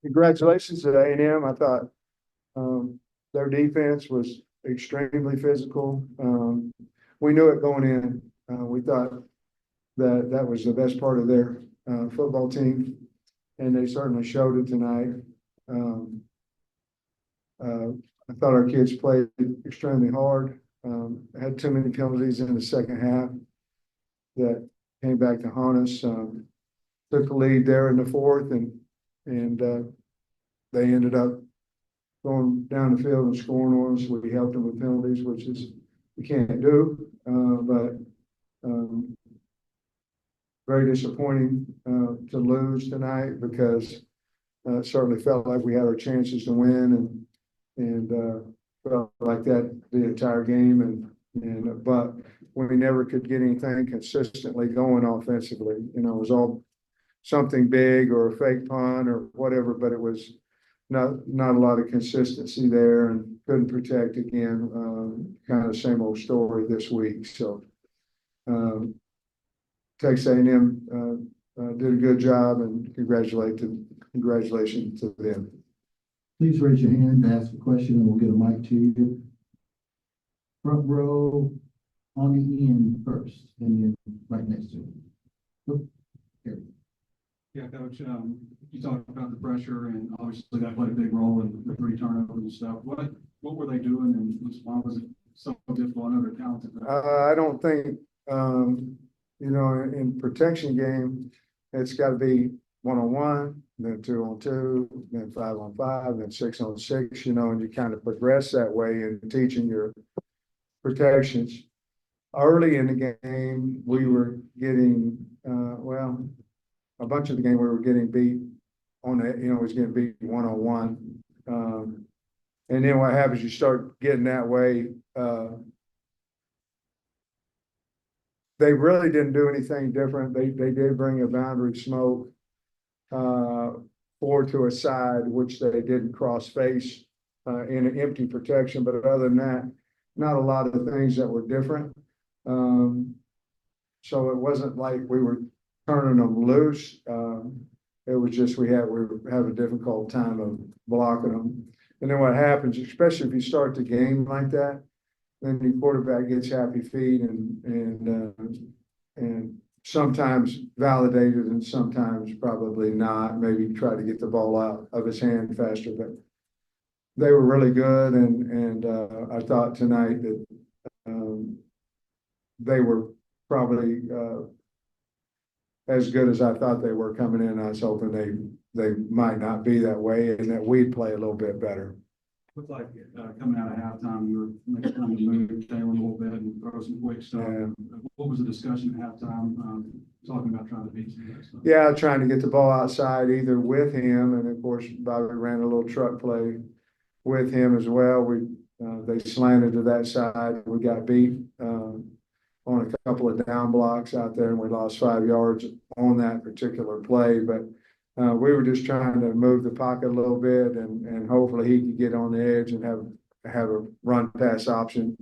Congratulations to A&M. I thought their defense was extremely physical. We knew it going in. We thought that that was the best part of their football team, and they certainly showed it tonight. I thought our kids played extremely hard. Had too many penalties in the second half that came back to haunt us. Took the lead there in the fourth, and they ended up going down the field and scoring on us. We helped them with penalties, which is we can't do. But very disappointing to lose tonight because it certainly felt like we had our chances to win and felt like that the entire game but we never could get anything consistently going offensively. It was all something big or a fake punt or whatever, but it was not a lot of consistency there and couldn't protect again. Kind of same old story this week. So Texas A&M did a good job, and congratulations to them. Please raise your hand to ask a question and we'll get a mic to you. Front row on the end first and then right next to it. Here. Yeah, Coach, you talked about the pressure and obviously that played a big role in the 3 turnovers and stuff. What were they doing and why was it so difficult? I know they're talented. I don't think, in protection game, it's got to be 1-on-1, then 2-on-2, then 5-on-5, then 6-on-6, and you kind of progress that way in teaching your protections. Early in the game, we were getting, a bunch of the game we were getting beat on it, was getting beat 1-on-1. And then what happens, you start getting that way. They really didn't do anything different. They did bring a boundary smoke forward to a side, which they didn't cross face in an empty protection. But other than that, not a lot of things that were different. So it wasn't like we were turning them loose. It was just we were having a difficult time of blocking them. And then what happens, especially if you start the game like that, then the quarterback gets happy feet and sometimes validated and sometimes probably not. Maybe try to get the ball out of his hand faster, but they were really good. And I thought tonight that they were probably as good as I thought they were coming in. I was hoping they might not be that way and that we'd play a little bit better. Looked like coming out of halftime, you were maybe trying to move Taylor a little bit and throw some quick stuff. Yeah. What was the discussion at halftime? Talking about trying to beat some of that stuff. Yeah, trying to get the ball outside either with him, and of course Bobby ran a little truck play with him as well. They slanted to that side. We got beat on a couple of down blocks out there, and we lost 5 yards on that particular play. But we were just trying to move the pocket a little bit, and hopefully he could get on the edge and have a run pass option.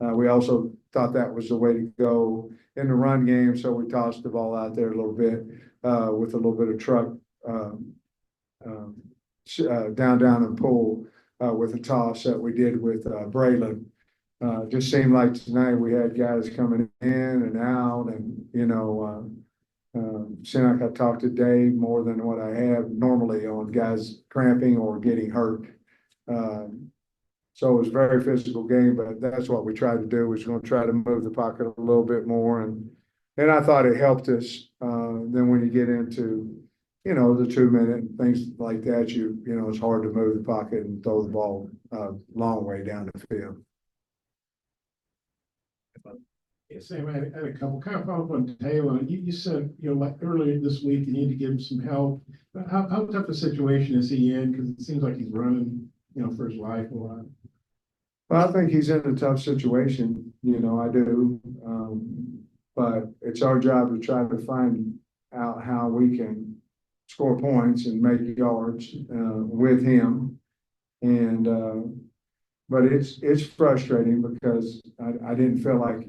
We also thought that was the way to go in the run game, so we tossed the ball out there a little bit with a little bit of truck down and pull with a toss that we did with Braylon. Just seemed like tonight we had guys coming in and out, and seemed like I talked to Dave more than what I have normally on guys cramping or getting hurt. So it was a very physical game, but that's what we tried to do. Was going to try to move the pocket a little bit more, and I thought it helped us. Then when you get into the 2-minute and things like that, it's hard to move the pocket and throw the ball a long way down the field. Yeah, Sam, I had a couple kind of follow up on Taylor. You said, like earlier this week, you need to give him some help. How tough a situation is he in? Because it seems like he's running, for his life a lot. Well, I think he's in a tough situation. I do. But it's our job to try to find out how we can score points and make yards with him. And but it's frustrating because I didn't feel like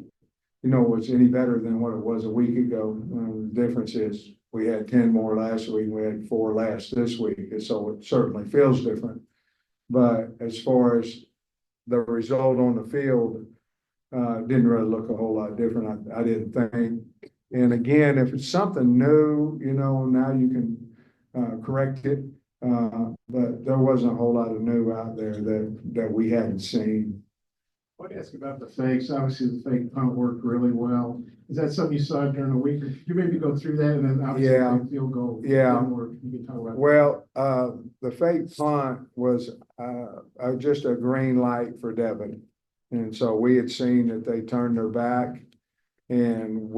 it was any better than what it was a week ago. The difference is we had 10 more last week, we had 4 last this week, and so it certainly feels different. But as far as the result on the field, didn't really look a whole lot different, I didn't think. And again, if it's something new, now you can correct it. But there wasn't a whole lot of new out there that we hadn't seen. I want to ask about the fakes. Obviously, the fake punt worked really well. Is that something you saw during the week? Or could you maybe go through that and then obviously Yeah. the field goal? Yeah. didn't work. You can talk about that. Well, the fake punt was just a green light for Devon. And so we had seen that they turned their back, and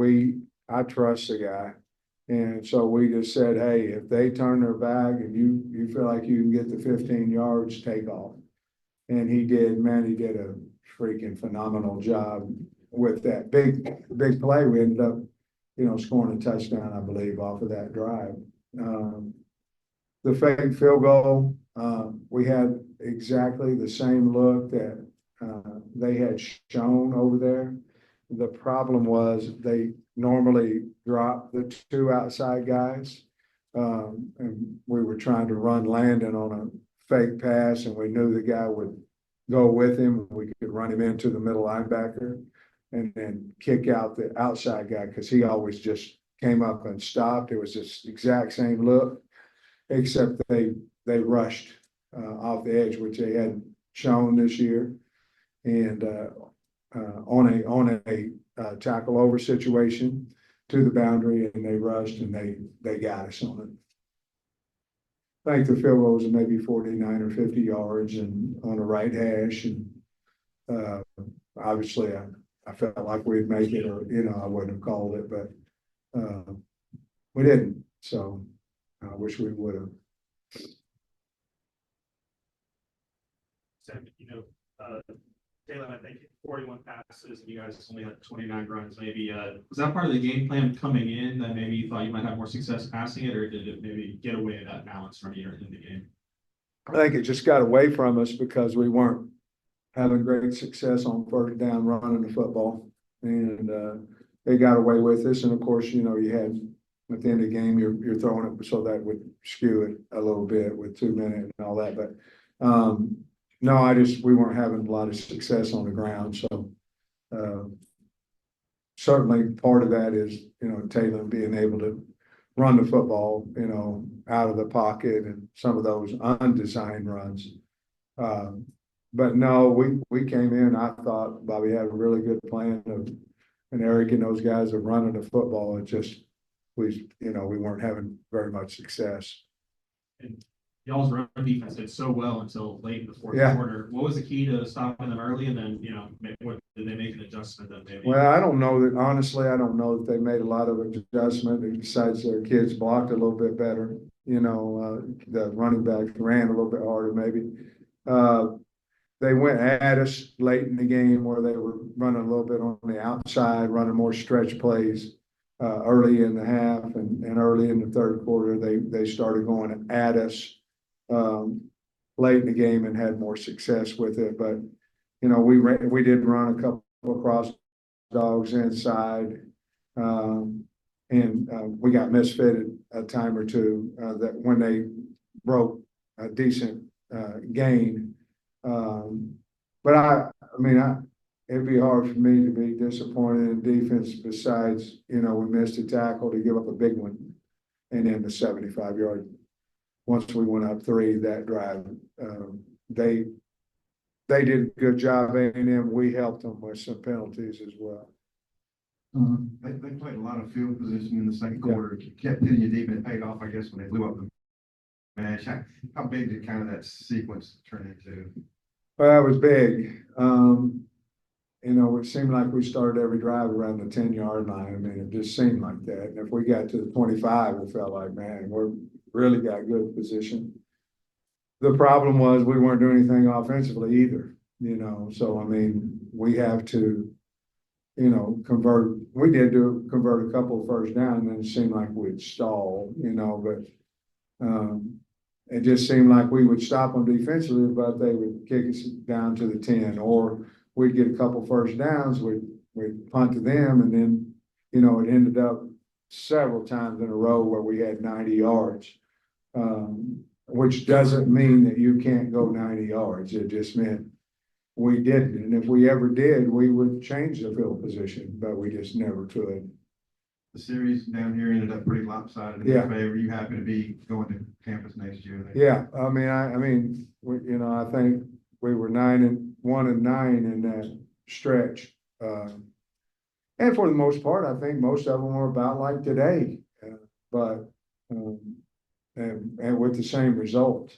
I trust the guy. And so we just said, hey, if they turn their back and you feel like you can get the 15 yards, take off. And he did, man, he did a freaking phenomenal job with that big play. We ended up, scoring a touchdown, I believe, off of that drive. The fake field goal, we had exactly the same look that they had shown over there. The problem was they normally drop the 2 outside guys. And we were trying to run Landon on a fake pass, and we knew the guy would go with him. We could run him into the middle linebacker and then kick out the outside guy, because he always just came up and stopped. It was this exact same look, except they rushed off the edge, which they hadn't shown this year. And on a tackle over situation to the boundary, and they rushed and they got us on it. I think the field goal was maybe 49 or 50 yards and on the right hash. And obviously I felt like we'd make it, or, I wouldn't have called it, but we didn't. So I wish we would have. Sam, Taylor, I think 41 passes, and you guys only had 29 runs. Maybe was that part of the game plan coming in, that maybe you thought you might have more success passing it, or did it maybe get away at that balance from here in the game? I think it just got away from us because we weren't having great success on first down running the football, and they got away with us. And of course, you had at the end of the game, you're throwing it, so that would skew it a little bit with 2 minutes and all that. But no, we weren't having a lot of success on the ground. So certainly part of that is, Taylor being able to run the football, out of the pocket, and some of those undesigned runs. But no, we came in, I thought Bobby had a really good plan and Eric and those guys are running the football. It just, we weren't having very much success. And y'all's run defense did so well until late in the fourth Yeah. quarter. What was the key to stopping them early? And then, did they make an adjustment that maybe? Well, I don't know that they made a lot of adjustment, besides their kids blocked a little bit better. The running backs ran a little bit harder, maybe. They went at us late in the game where they were running a little bit on the outside, running more stretch plays early in the half, and early in the third quarter, they started going at us late in the game and had more success with it. But we did run a couple of cross dogs inside, and we got misfitted a time or two that when they broke a decent gain. But it'd be hard for me to be disappointed in defense. Besides, we missed a tackle to give up a big one, and then the 75-yard. Once we went up 3 that drive, they did a good job. A&M, we helped them with some penalties as well. They played a lot of field position in the second quarter. Kept hitting you deep, and it paid off, I guess, when they blew up the match. How big did kind of that sequence turn into? Well, it was big. It seemed like we started every drive around the 10-yard line. It just seemed like that. And if we got to the 25, we felt like, man, we're really got good position. The problem was we weren't doing anything offensively either, So, we have to, convert. We did convert a couple of first down, and then it seemed like we'd stall, but it just seemed like we would stop them defensively, but they would kick us down to the 10, or we'd get a couple first downs, we'd punt to them, and then, it ended up several times in a row where we had 90 yards. Which doesn't mean that you can't go 90 yards. It just meant we didn't. And if we ever did, we would change the field position, but we just never could. The series down here ended up pretty lopsided in Yeah. your favor. You happen to be going to campus next year. Yeah, I mean, I think we were 1-9 in that stretch. And for the most part, I think most of them were about like today, but, and with the same result.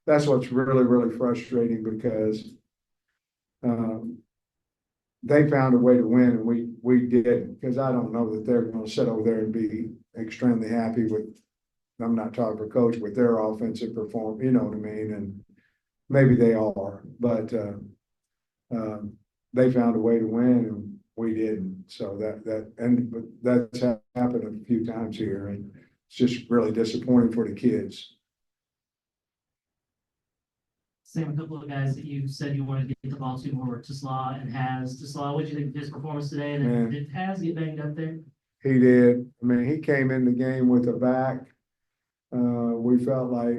That's what's really, really frustrating because, they found a way to win and we didn't, because I don't know that they're gonna sit over there and be extremely happy with, I'm not talking for coach, with their offensive perform, you know what I mean? And maybe they are, but, they found a way to win and we didn't. So but that's happened a few times here, and it's just really disappointing for the kids. Sam, a couple of guys that you said you wanted to get the ball to more were Tisla and Has. Tisla, what did you think of his performance today? And Man. then did Has get banged up there? He did. I mean, he came in the game with a back. We felt like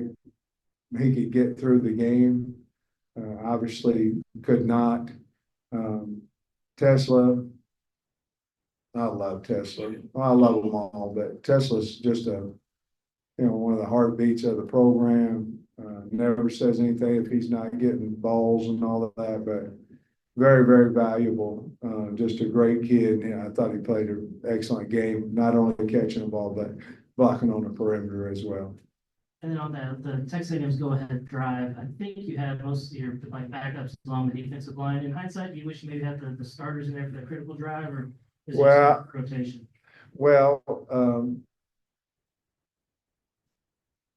he could get through the game. Obviously could not. Tesla, I love Tesla. Well, I love them all, but Tesla's just one of the heartbeats of the program. Never says anything if he's not getting balls and all of that, but very, very valuable. Just a great kid. And I thought he played an excellent game, not only catching the ball, but blocking on the perimeter as well. And then on the Texas A&M's go-ahead drive, I think you had most of your backups along the defensive line. In hindsight, do you wish you maybe had the starters in there for the critical drive, or is it Well, just a rotation? Well,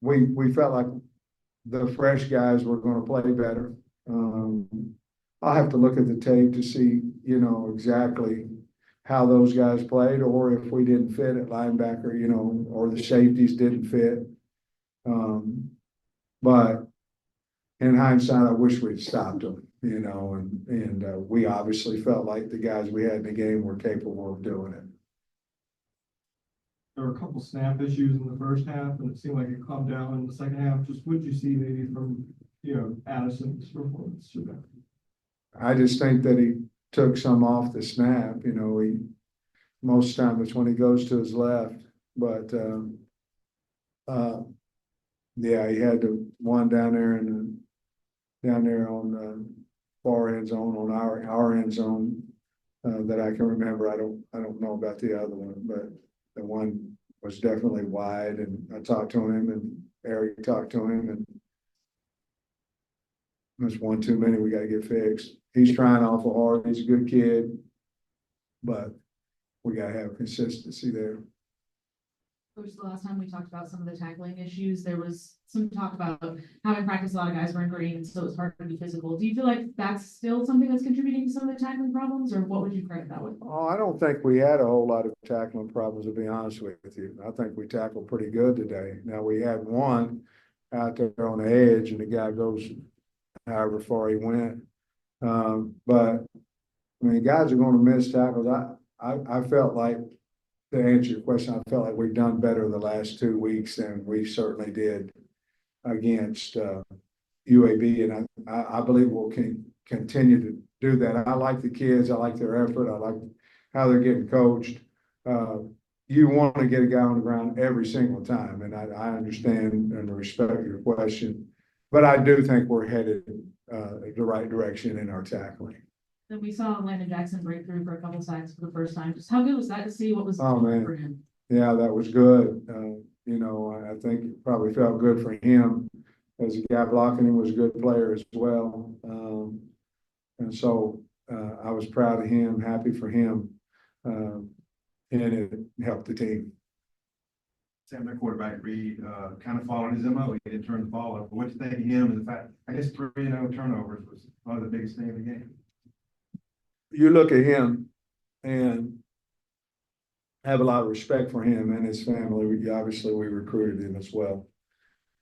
we felt like the fresh guys were gonna play better. I'll have to look at the tape to see, exactly how those guys played, or if we didn't fit at linebacker, or the safeties didn't fit. But in hindsight, I wish we'd stopped them, and we obviously felt like the guys we had in the game were capable of doing it. There were a couple snap issues in the first half, and it seemed like it calmed down in the second half. Just what did you see maybe from, Addison's performance today? I just think that he took some off the snap, most time it's when he goes to his left, but, yeah, he had the one down there on the far end zone, on our end zone, that I can remember. I don't know about the other one, but the one was definitely wide, and I talked to him and Eric talked to him, and there's one too many we gotta get fixed. He's trying awful hard. He's a good kid, but we gotta have consistency there. Coach, the last time we talked about some of the tackling issues, there was some talk about having practiced, a lot of guys weren't green, so it was hard to be physical. Do you feel like that's still something that's contributing to some of the tackling problems, or what would you credit that with? Oh, I don't think we had a whole lot of tackling problems, to be honest with you. I think we tackled pretty good today. Now, we had one out there on the edge, and the guy goes however far he went. But I mean, guys are going to miss tackles. I felt like, to answer your question, I felt like we've done better the last 2 weeks than we certainly did against UAB, and I believe we'll continue to do that. I like the kids. I like their effort. I like how they're getting coached. You want to get a guy on the ground every single time, and I understand and respect your question, but I do think we're headed the right direction in our tackling. Then we saw Landon Jackson break through for a couple sacks for the first time. Just how good was that to see? What was Oh, man. for him? Yeah, that was good. I think it probably felt good for him. As a guy blocking him was a good player as well. And so I was proud of him, happy for him. And it helped the team. Sam, their quarterback Reed, kind of following his MO. He didn't turn the ball over. What do you think of him and the fact, I guess 3-0 turnovers was probably the biggest thing of the game. You look at him and have a lot of respect for him and his family. Obviously, we recruited him as well,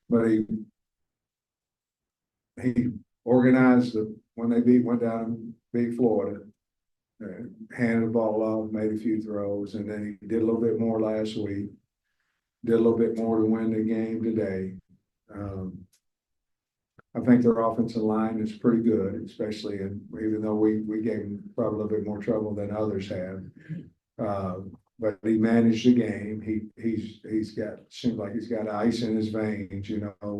but he organized when they went down and beat Florida. handed the ball off, made a few throws, and then he did a little bit more last week. Did a little bit more to win the game today. I think their offensive line is pretty good, especially even though we gave them probably a little bit more trouble than others have. But he managed the game. Seems like he's got ice in his veins,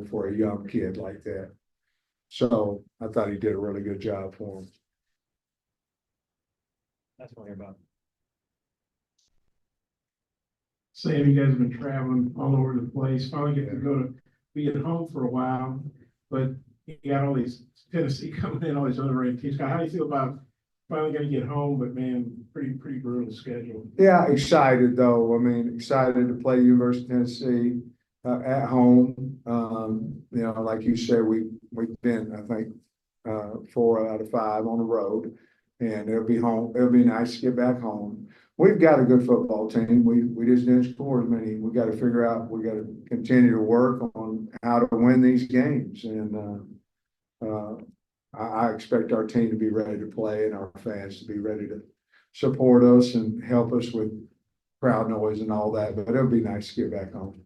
for a young kid like that. So I thought he did a really good job for him. That's what I hear about. Sam, you guys have been traveling all over the place, finally get to be at home for a while, but you got all these Tennessee coming in, all these other ranked teams. How do you feel about finally gonna get home, but man, pretty brutal schedule? Yeah, excited though. I mean, excited to play University of Tennessee at home. Like you said, we've been, I think, 4 out of 5 on the road, and it'll be home. It'll be nice to get back home. We've got a good football team. We just didn't score as many. We got to figure out. We got to continue to work on how to win these games, and I expect our team to be ready to play and our fans to be ready to support us and help us with crowd noise and all that. But it'll be nice to get back home.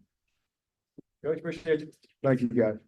Coach, appreciate you. Thank you, guys.